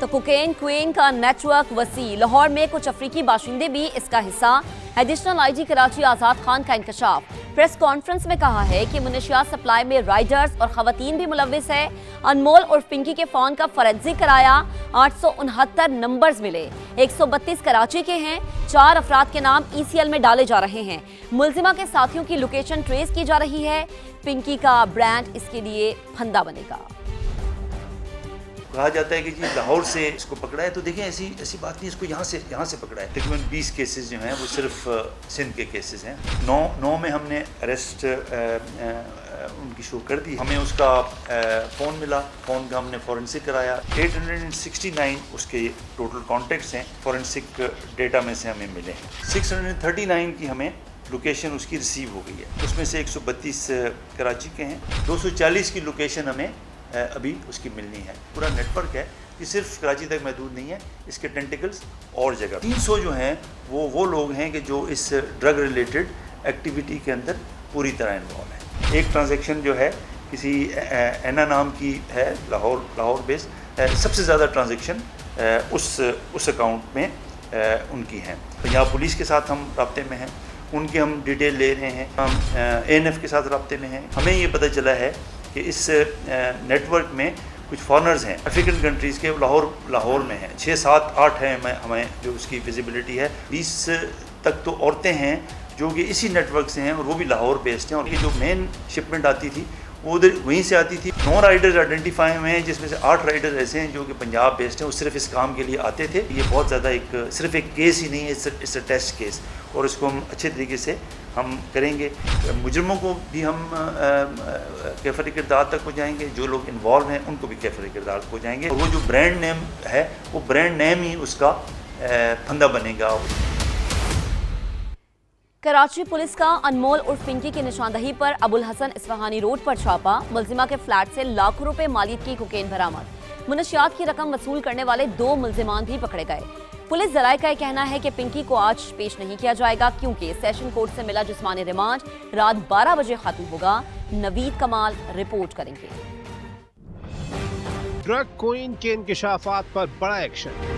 तो cocaine queen का network वसी, लाहौर में कुछ अफ्रीकी बाशिंदे भी इसका हिस्सा। एडिशनल आईजी कराची आजाद खान का इंकशाफ। प्रेस कॉन्फ्रेंस में कहा है कि मुनशियात सप्लाई में राइडर्स और खवातीन भी मुलव्विस है। अनमोल और पिंकी के फोन का फॉरेंसिक कराया, 869 नंबर्स मिले, 132 कराची के हैं, 4 अफराद के नाम ECL में डाले जा रहे हैं। मुलजिमा के साथियों की लोकेशन ट्रेस की जा रही है। पिंकी का ब्रांड इसके लिए फंदा बनेगा। कहा जाता है कि जी लाहौर से इसको पकड़ा है, तो देखें ऐसी बात नहीं, इसको यहाँ से पकड़ा है। तकरीबन 20 केसेस जो हैं वो सिर्फ सिंध के केसेस हैं। 9 में हमने अरेस्ट उनकी शुरू कर दी। हमें उसका फ़ोन मिला, फ़ोन का हमने फॉरेंसिक कराया। 869 उसके टोटल कॉन्टेक्ट्स हैं, फॉरेंसिक डेटा में से हमें मिले हैं। 639 की हमें लोकेशन उसकी रिसीव हो गई है, उसमें से 132 कराची के हैं। 240 की लोकेशन हमें अभी उसकी मिलनी है। पूरा नेटवर्क है, ये सिर्फ कराची तक महदूद नहीं है, इसके टेंटिकल्स और जगह। 300 जो हैं वो लोग हैं कि जो इस ड्रग रिलेटेड एक्टिविटी के अंदर पूरी तरह इन्वॉल्व हैं। एक ट्रांजैक्शन जो है किसी एना नाम की है, लाहौर बेस्ड, सबसे ज़्यादा ट्रांजैक्शन उस अकाउंट में उनकी हैं। पंजाब पुलिस के साथ हम राब्ते में हैं, उनकी हम डिटेल ले रहे हैं। हम ANF के साथ राब्ते में हैं। हमें ये पता चला है कि इस नेटवर्क में कुछ फॉरेनर्स हैं अफ्रीकन कंट्रीज़ के, लाहौर में हैं। 6, 7, 8 हैं हमें जो उसकी विजिबिलिटी है। 20 तक तो औरतें हैं जो कि इसी नेटवर्क से हैं और वो भी लाहौर बेस्ड हैं। और ये जो मेन शिपमेंट आती थी वो उधर वहीं से आती थी। 9 राइडर्स आइडेंटिफाई हुए हैं, जिसमें से 8 राइडर्स ऐसे हैं जो कि पंजाब बेस्ड हैं, वो सिर्फ इस काम के लिए आते थे। ये बहुत ज़्यादा सिर्फ एक केस ही नहीं है, इट्स अ टेस्ट केस, और इसको हम अच्छे तरीके से हम करेंगे। मुजरमों को भी हम कैफर किरदार तक पहुँचाएँगे, जो लोग इन्वॉल्व हैं उनको भी कैफर किरदार तक पहुँचाएँगे। और वो जो ब्रांड नेम है वो ब्रांड नेम ही उसका फंदा बनेगा। कराची पुलिस का अनमोल उर्फ पिंकी की निशानदही पर अबुल हसन इस्फहानी रोड पर छापा। मुलजिमा के फ्लैट से लाखों रुपए मालियत की कोकेन बरामद। मुनशियात की रकम वसूल करने वाले 2 मुलजिमान भी पकड़े गए। पुलिस जराये का कहना है कि पिंकी को आज पेश नहीं किया जाएगा क्योंकि सेशन कोर्ट से मिला जिस्मानी रिमांड रात 12 बजे खत्म होगा। नवीद कमाल रिपोर्ट करेंगे। ड्रग क्वीन के इंकशाफात पर बड़ा एक्शन।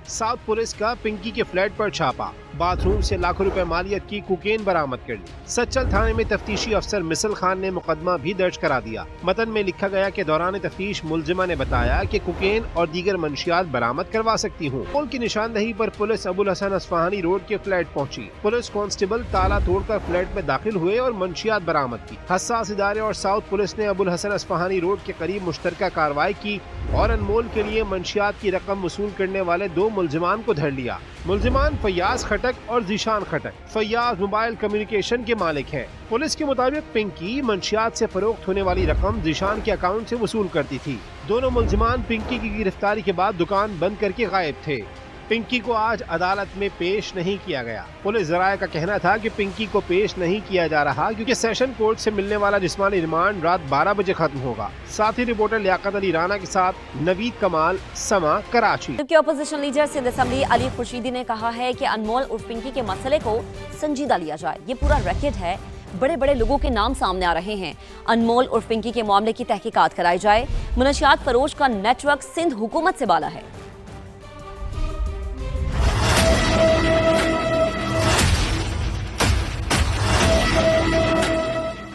साउथ पुलिस का पिंकी के फ्लैट पर छापा, बाथरूम से लाखों रुपए मालियत की कोकेन बरामद कर ली। सच्चल थाने में तफ्तीशी अफसर मिसल खान ने मुकदमा भी दर्ज करा दिया। मतन में लिखा गया कि दौरान तफ्तीश मुलजिमा ने बताया कि कोकेन और दीगर मंशियात बरामद करवा सकती हूँ। पुल की निशानदही पर पुलिस अबुल हसन इस्फहानी रोड के फ्लैट पहुँची। पुलिस कांस्टेबल ताला तोड़कर फ्लैट में दाखिल हुए और मंशियात बरामद की। हसास इदारे और साउथ पुलिस ने अबुल हसन इस्फहानी रोड के करीब मुश्तरका कार्रवाई की और अनमोल के लिए मंशियात की रकम वसूल करने वाले 2 मुलजिमान को धर लिया। मुलजिमान फैयाज खटक और जीशान खटक। फैयाज मोबाइल कम्युनिकेशन के मालिक हैं। पुलिस के मुताबिक पिंकी मंशियात से फरोख्त होने वाली रकम जीशान के अकाउंट से वसूल करती थी। दोनों मुलजिमान पिंकी की गिरफ्तारी के बाद दुकान बंद करके गायब थे। पिंकी को आज अदालत में पेश नहीं किया गया। पुलिस जराये का कहना था कि पिंकी को पेश नहीं किया जा रहा क्योंकि सेशन कोर्ट से मिलने वाला जिस्मानी रिमांड रात 12 बजे खत्म होगा। साथ ही रिपोर्टर लियाकत अली राना के साथ नवीद कमाल, समा, कराची। जबकि opposition leader Sindh assembly Ali Khurshidi ने कहा है कि अनमोल उर्फ पिंकी के मसले को संजीदा लिया जाए। ये पूरा रैकेट है, बड़े लोगों के नाम सामने आ रहे हैं। अनमोल उर्फ पिंकी के मामले की तहकीकात कराई जाए। मुनशियात फरोश का नेटवर्क सिंध हुकूमत से बाला है।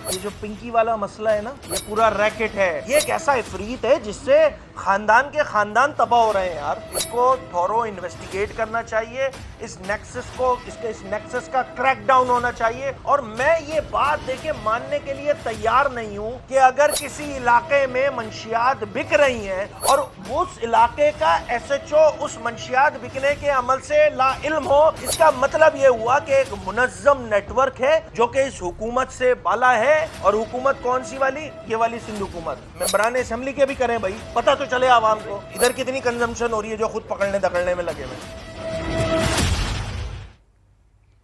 ये जो पिंकी वाला मसला है ना, ये पूरा रैकेट है। ये एक ऐसा इफरीत है जिससे खानदान तबाह हो रहे हैं यार। इसको थॉरो इन्वेस्टिगेट करना चाहिए। इस नेक्सस का क्रैक डाउन होना चाहिए। और मैं ये बात देके मानने के लिए तैयार नहीं हूँ कि अगर किसी इलाके में मंशियात बिक रही हैं और उस इलाके का SHO उस मंशियात बिकने के अमल से ला इल्म हो, इसका मतलब ये हुआ कि एक मुनज़्ज़म नेटवर्क है जो कि इस हुकूमत से बाला है। और हुकूमत कौन सी वाली? ये वाली सिंध हुकूमत। मेंबरान असेंबली के भी करें भाई, पता तो चले आवाम को इधर कितनी कंजम्पशन हो रही है जो खुद पकड़ने दकड़ने में लगे हुए।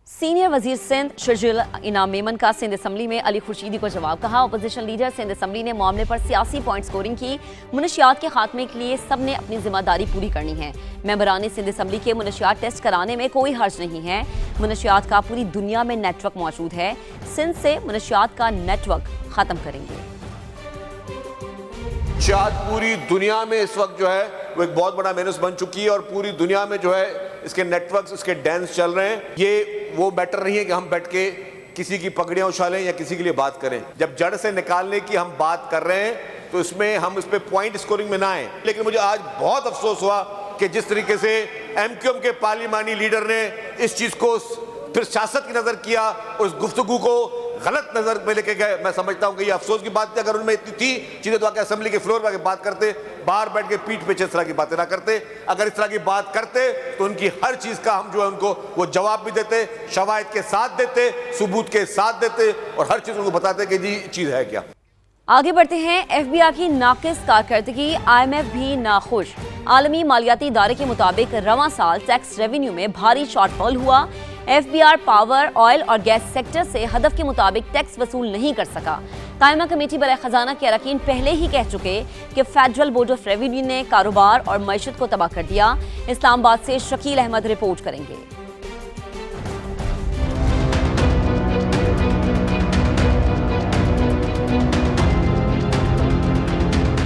सीनियर वजीर सिंध शर्जील इनाम मेमन का सिंध असम्बली में अली खुर्शीदी को जवाब। कहा, अपोजिशन लीडर सिंध असम्बली ने मामले पर सियासी पॉइंट स्कोरिंग की। मुनशियात के खात्मे के लिए सब ने अपनी जिम्मेदारी पूरी करनी है। मेंबरान सिंध असम्बली के मुनशियात टेस्ट कराने में कोई हर्ज नहीं है। मुनशियात का पूरी दुनिया में नेटवर्क मौजूद है। सिंध से मुनशियात का नेटवर्क खत्म करेंगे। चाद पूरी दुनिया में इस वक्त जो है वो एक बहुत बड़ा मेनस बन चुकी है और पूरी दुनिया में जो है इसके नेटवर्क्स, इसके डेंस चल रहे हैं। ये वो बेटर नहीं है कि हम बैठ के किसी की पकड़ियां उछालें या किसी के लिए बात करें। जब जड़ से निकालने की हम बात कर रहे हैं तो इसमें हम इस पे पॉइंट स्कोरिंग में ना आए। लेकिन मुझे आज बहुत अफसोस हुआ कि जिस तरीके से एमक्यूएम के पार्लिमानी लीडर ने इस चीज को फिर सियासत की नजर किया और इस गुफ्तगू को गलत नजर में लेके गए। मैं समझता हूं कि ये अफसोस की बात थी। अगर उनमें इतनी थी चीजें तो आके असेंबली के फ्लोर पर आके बात करते, बाहर बैठ के पीठ पे इस तरह की बातें ना करते। अगर इस तरह की बात करते तो उनकी हर चीज का हम जो है उनको वो जवाब भी देते, शवाहिद के साथ देते, सबूत के साथ देते और हर चीज उनको बताते कि जी चीज है क्या। आगे बढ़ते हैं। एफबीआर की नाकिस कारकर्दगी, आईएमएफ भी नाखुश। आलमी मालियाती इदारे के मुताबिक रवां साल टैक्स रेवेन्यू में भारी शॉर्टफॉल हुआ। एफबीआर पावर, ऑयल और गैस सेक्टर से हदफ के मुताबिक टैक्स वसूल नहीं कर सका। कायमा कमेटी बराए खजाना के अरकान पहले ही कह चुके कि फेडरल बोर्ड ऑफ रेवेन्यू ने कारोबार और मईशत को तबाह कर दिया। इस्लामाबाद से शकील अहमद रिपोर्ट करेंगे।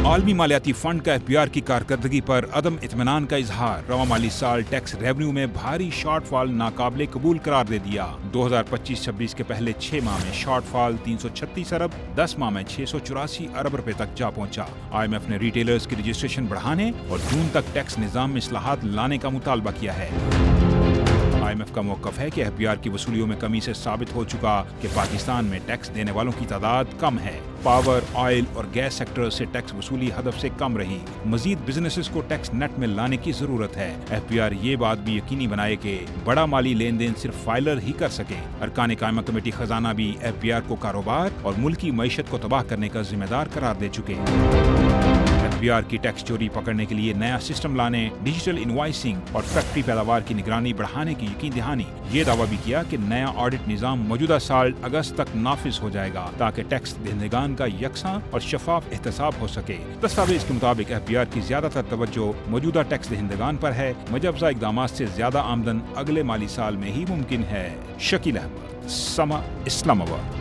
आलमी मालियाती फंड का एफबीआर की कारकर्दगी पर अदम इत्मीनान का इजहार। रवां माली साल टैक्स रेवेन्यू में भारी शॉर्टफॉल नाकाबिले कबूल करार दे दिया। 2025-26 के पहले 6 माह में शॉर्टफॉल 336 अरब, 10 माह में 684 अरब रुपए तक जा पहुंचा। आईएमएफ ने रिटेलर्स की रजिस्ट्रेशन बढ़ाने और जून तक टैक्स निजाम में इस्लाहात लाने का मुतालबा किया है। आईएमएफ का मौक़िफ़ है कि एफबीआर की वसूलियों में कमी से साबित हो चुका कि पाकिस्तान में टैक्स देने वालों की तादाद कम है। पावर, ऑयल और गैस सेक्टर से टैक्स वसूली हदफ से कम रही। मजीद बिजनेसेस को टैक्स नेट में लाने की जरूरत है। एफबीआर ये बात भी यकीनी बनाए कि बड़ा माली लेन देन सिर्फ फाइलर ही कर सके। अरकान कायमा कमेटी खजाना भी एफबीआर को कारोबार और मुल्की मईशत को तबाह करने का जिम्मेदार करार दे चुके हैं। एफबीआर की टैक्स चोरी पकड़ने के लिए नया सिस्टम लाने, डिजिटल इनवॉइसिंग और फैक्ट्री पैदावार की निगरानी बढ़ाने की यकीन दहानी। ये दावा भी किया कि नया ऑडिट निजाम मौजूदा साल अगस्त तक नाफिज हो जाएगा ताकि टैक्स देनेगान का यकसा और शफाफ एहतसाब हो सके। दस्तावेज के मुताबिक एफबीआर की ज्यादातर तवज्जो मौजूदा टैक्स देनेगान पर है। मजबूजा इकदाम से ज्यादा आमदन अगले माली साल में ही मुमकिन है। शकील अहमद, समा, इस्लामाबाद।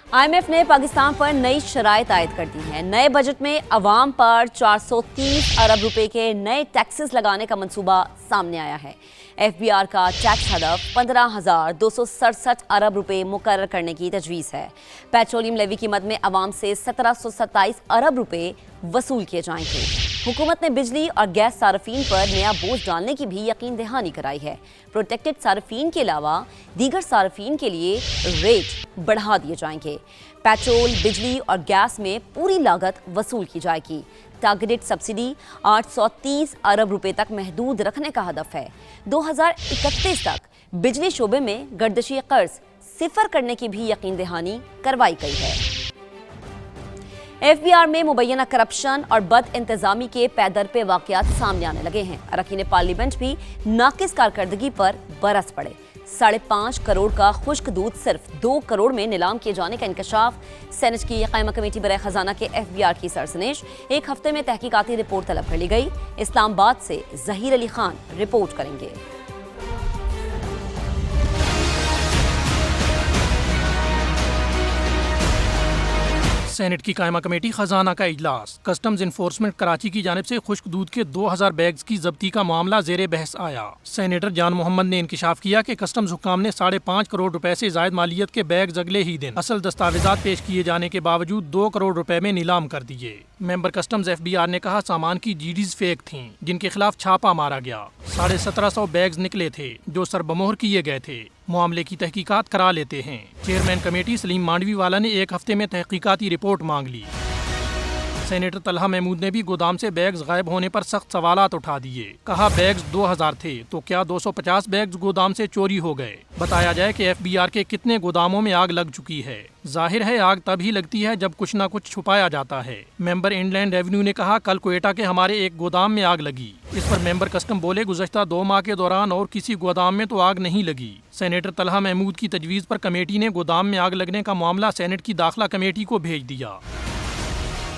आईएमएफ ने पाकिस्तान पर नई शराइत आयद कर दी हैं। नए बजट में अवाम पर 430 अरब रुपए के नए टैक्सेस लगाने का मंसूबा सामने आया है। एफबीआर का टैक्स हदफ 15,267 अरब रुपए मुकर्रर करने की तजवीज़ है। पेट्रोलियम लेवी कीमत में अवाम से 1727 अरब रुपए वसूल किए जाएंगे। हुकूमत ने बिजली और गैस सार्फिन पर नया बोझ डालने की भी यकीन दहानी कराई है। प्रोटेक्टेड सार्फिन के अलावा दीगर सार्फिन के लिए रेट बढ़ा दिए जाएंगे। पेट्रोल, बिजली और गैस में पूरी लागत वसूल की जाएगी। टारगेटेड सब्सिडी 830 अरब रुपए तक महदूद रखने का हदफ है। 2031 तक बिजली शोबे में गर्दशी कर्ज सिफर करने की भी यकीन दहानी करवाई गई है। एफबीआर में मुबैना करप्शन और बद इंतजामी के पैदर पे वाकयात सामने आने लगे हैं। अरकान पार्लियामेंट भी नाकिस कारकर्दगी पर बरस पड़े। 5.5 करोड़ का खुश्क दूध सिर्फ 2 करोड़ में नीलाम किए जाने का इंकशाफ। सेनेट की कायमा कमेटी बराए खजाना के एफबीआर की सरसनेश। 1 हफ्ते में तहकीकाती रिपोर्ट तलब कर ली गई। इस्लामाबाद से जहीर अली खान रिपोर्ट करेंगे। सेनेट की कायमा कमेटी खजाना का इजलास। कस्टम्स इन्फोर्समेंट कराची की जानिब से खुश्क दूध के 2000 बैग्स की जब्ती का मामला जेरे बहस आया। सेनेटर जान मोहम्मद ने इंकशाफ किया कि कस्टम्स हुकाम ने 5.5 करोड़ रुपए से जायद मालियत के बैग्स अगले ही दिन असल दस्तावेजात पेश किए जाने के बावजूद 2 करोड़ रुपए में नीलाम कर दिए। मेंबर कस्टम्स एफबीआर ने कहा सामान की जीडीज फेक थीं, जिनके खिलाफ छापा मारा गया। 1750 बैग्स निकले थे जो सरबमोहर किए गए थे। मामले की तहकीकात करा लेते हैं। चेयरमैन कमेटी सलीम मांडवी वाला ने 1 हफ्ते में तहकीकाती रिपोर्ट मांग ली। सेनेटर तलहा महमूद ने भी गोदाम से बैग्स गायब होने पर सख्त सवालात उठा दिए। कहा बैग्स 2000 थे तो क्या 250 बैग्स गोदाम से चोरी हो गए। बताया जाए कि एफबीआर के कितने गोदामों में आग लग चुकी है। जाहिर है आग तभी लगती है जब कुछ न कुछ छुपाया जाता है। मेंबर इनलैंड रेवेन्यू ने कहा कल क्वेटा के हमारे एक गोदाम में आग लगी। इस पर मेंबर कस्टम बोले गुज़श्ता 2 माह के दौरान और किसी गोदाम में तो आग नहीं लगी। सेनेटर तलहा महमूद की तजवीज़ पर कमेटी ने गोदाम में आग लगने का मामला सेनेट की दाखिला कमेटी को भेज दिया।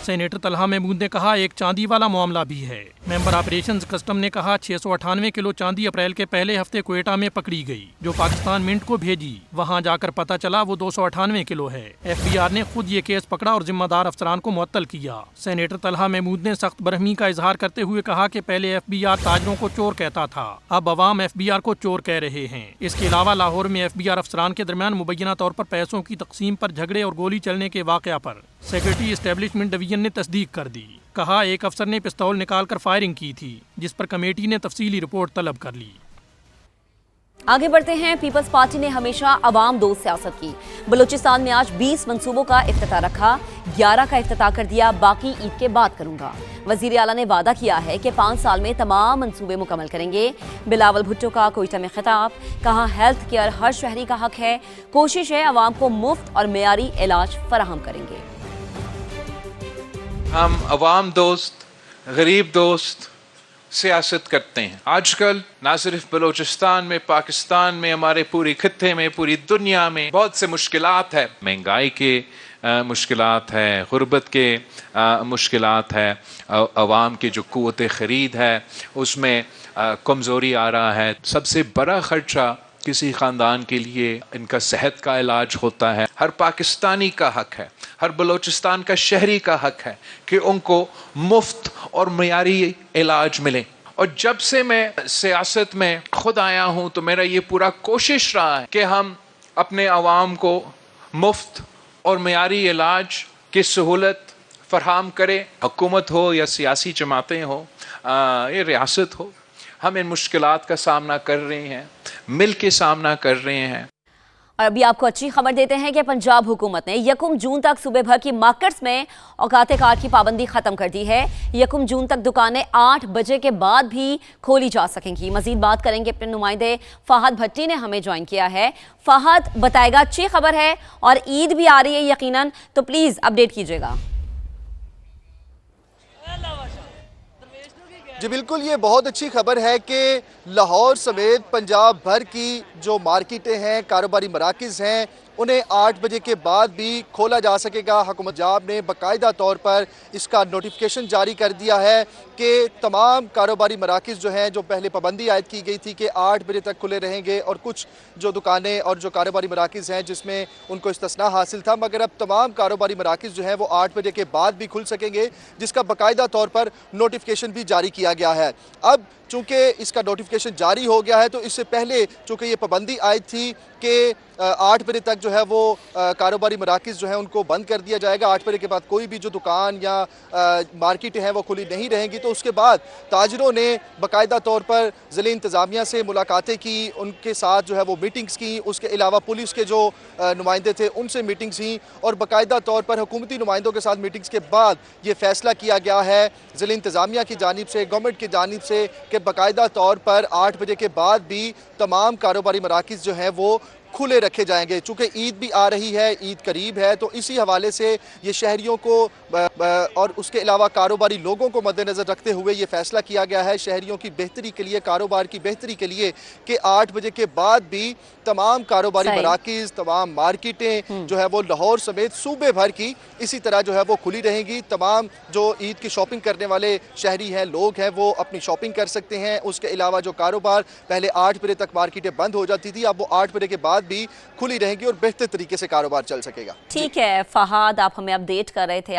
सेनेटर तलहा महमूद ने कहा एक चांदी वाला मामला भी है। मेंबर ऑपरेशंस कस्टम ने कहा 698 किलो चांदी अप्रैल के पहले हफ्ते क्वेटा में पकड़ी गई, जो पाकिस्तान मिंट को भेजी। वहां जाकर पता चला वो 298 किलो है। FBI ने खुद ये केस पकड़ा और जिम्मेदार अफसरान को मुअत्तल किया। सेनेटर तलहा महमूद ने सख्त बरहमी का इजहार करते हुए कहा कि पहले FBI ताजरों को चोर कहता था, अब अवाम FBI को चोर कह रहे हैं। इसके अलावा लाहौर में FBI अफसरान के दरमियान मुबैना तौर पर पैसों की तकसीम पर झगड़े और गोली चलने के वाक़या पर सेक्रेटरी एस्टेब्लिशमेंट डिवीजन ने तस्दीक कर दी। कहा एक अफसर ने पिस्तौल निकालकर फायरिंग की थी, जिस पर कमेटी ने तफसीली रिपोर्ट तलब कर ली। आगे बढ़ते हैं। पीपल्स पार्टी ने हमेशा अवाम दोस्त सियासत की। बलूचिस्तान में आज 20 मंसूबों का इफ्तिताह रखा, 11 का इफ्तिताह कर दिया, बाकी ईद के बाद करूंगा। वजीर आला ने वादा किया है कि 5 साल में तमाम मंसूबे मुकम्मल करेंगे। बिलावल भुट्टो का कोयटा में खिताब, कहा हेल्थ केयर हर शहरी का हक है, कोशिश है अवाम को मुफ्त और मेयारी इलाज फराहम करेंगे। हम अवाम दोस्त, गरीब दोस्त सियासत करते हैं। आजकल ना सिर्फ बलूचिस्तान में, पाकिस्तान में, हमारे पूरे खित्ते में, पूरी दुनिया में बहुत से मुश्किलात है। महंगाई के मुश्किलात है, गुर्बत के मुश्किलात है, अवाम की जो क़ुव्वत ख़रीद है उसमें कमज़ोरी आ रहा है। सबसे बड़ा ख़र्चा किसी ख़ानदान के लिए इनका सेहत का इलाज होता है। हर पाकिस्तानी का हक है, हर बलूचिस्तान का शहरी का हक है कि उनको मुफ्त और मयारी इलाज मिले। और जब से मैं सियासत में खुद आया हूँ तो मेरा ये पूरा कोशिश रहा है कि हम अपने अवाम को मुफ्त और मयारी इलाज की सहूलत फराहम करें। हुकूमत हो या सियासी जमातें हो, ये रियासत हो, हम इन मुश्किलात का सामना कर रहे हैं, मिल के सामना कर रहे हैं। और अभी आपको अच्छी खबर देते हैं कि पंजाब हुकूमत ने 1 जून तक सूबे भर की मार्केट्स में औकात कार की पाबंदी खत्म कर दी है। 1 जून तक दुकानें 8 बजे के बाद भी खोली जा सकेंगी। मजीद बात करेंगे, अपने नुमाइंदे फहद भट्टी ने हमें ज्वाइन किया है। फहद बताएगा, अच्छी खबर है और ईद भी आ रही है यकीनन, तो प्लीज अपडेट कीजिएगा। जी बिल्कुल, ये बहुत अच्छी खबर है कि लाहौर समेत पंजाब भर की जो मार्केटें हैं, कारोबारी मराकज़ हैं, उन्हें 8 बजे के बाद भी खोला जा सकेगा। हुकूमत पंजाब ने बाकायदा तौर पर इसका नोटिफिकेशन जारी कर दिया है कि तमाम कारोबारी मराकज़ जो हैं, जो पहले पाबंदी आयद की गई थी कि 8 बजे तक खुले रहेंगे, और कुछ जो दुकानें और जो कारोबारी मराकज़ हैं जिसमें उनको इस्तिस्ना हासिल था, मगर अब तमाम कारोबारी मराकज़ जो हैं वो 8 बजे के बाद भी खुल सकेंगे, जिसका बाकायदा तौर पर नोटिफिकेशन भी जारी किया गया है। अब चूँकि इसका नोटिफिकेशन जारी हो गया है तो इससे पहले चूँकि ये पाबंदी आयद थी कि 8 बजे तक जो है वो कारोबारी मराकज़ जो है उनको बंद कर दिया जाएगा। 8 बजे के बाद कोई भी जो दुकान या मार्केटें हैं वो खुली नहीं रहेंगी। तो उसके बाद ताजरों ने बाकायदा तौर पर ज़िले इंतज़ामिया से मुलाकातें की, उनके साथ जो है वो मीटिंग्स की। उसके अलावा पुलिस के जो नुमाइंदे थे उनसे मीटिंग्स हुई, और बाकायदा तौर पर हुकूमती नुमाइंदों के साथ मीटिंग्स के बाद ये फ़ैसला किया गया है ज़िले इंतज़ामिया की जानिब से, गवर्नमेंट की जानिब से, कि बाकायदा तौर पर 8 बजे के बाद भी तमाम कारोबारी मराकज़ जो हैं वो खुले रखे जाएंगे। चूँकि ईद भी आ रही है, ईद करीब है, तो इसी हवाले से ये शहरियों को और उसके अलावा कारोबारी लोगों को मद्देनज़र रखते हुए ये फ़ैसला किया गया है शहरियों की बेहतरी के लिए, कारोबार की बेहतरी के लिए, कि 8 बजे के बाद भी तमाम कारोबारी मराकज़, तमाम मार्केटें जो है वो लाहौर समेत सूबे भर की इसी तरह जो है वो खुली रहेंगी। तमाम जो ईद की शॉपिंग करने वाले शहरी हैं, लोग हैं, वो अपनी शॉपिंग कर सकते हैं। उसके अलावा जो कारोबार पहले 8 बजे तक मार्केटें बंद हो जाती थी, अब वो 8 बजे के बाद भी खुली रहेंगी और बेहतर तरीके से कारोबार चल सकेगा। ठीक है फहद, आप हमें अपडेट कर रहे थे।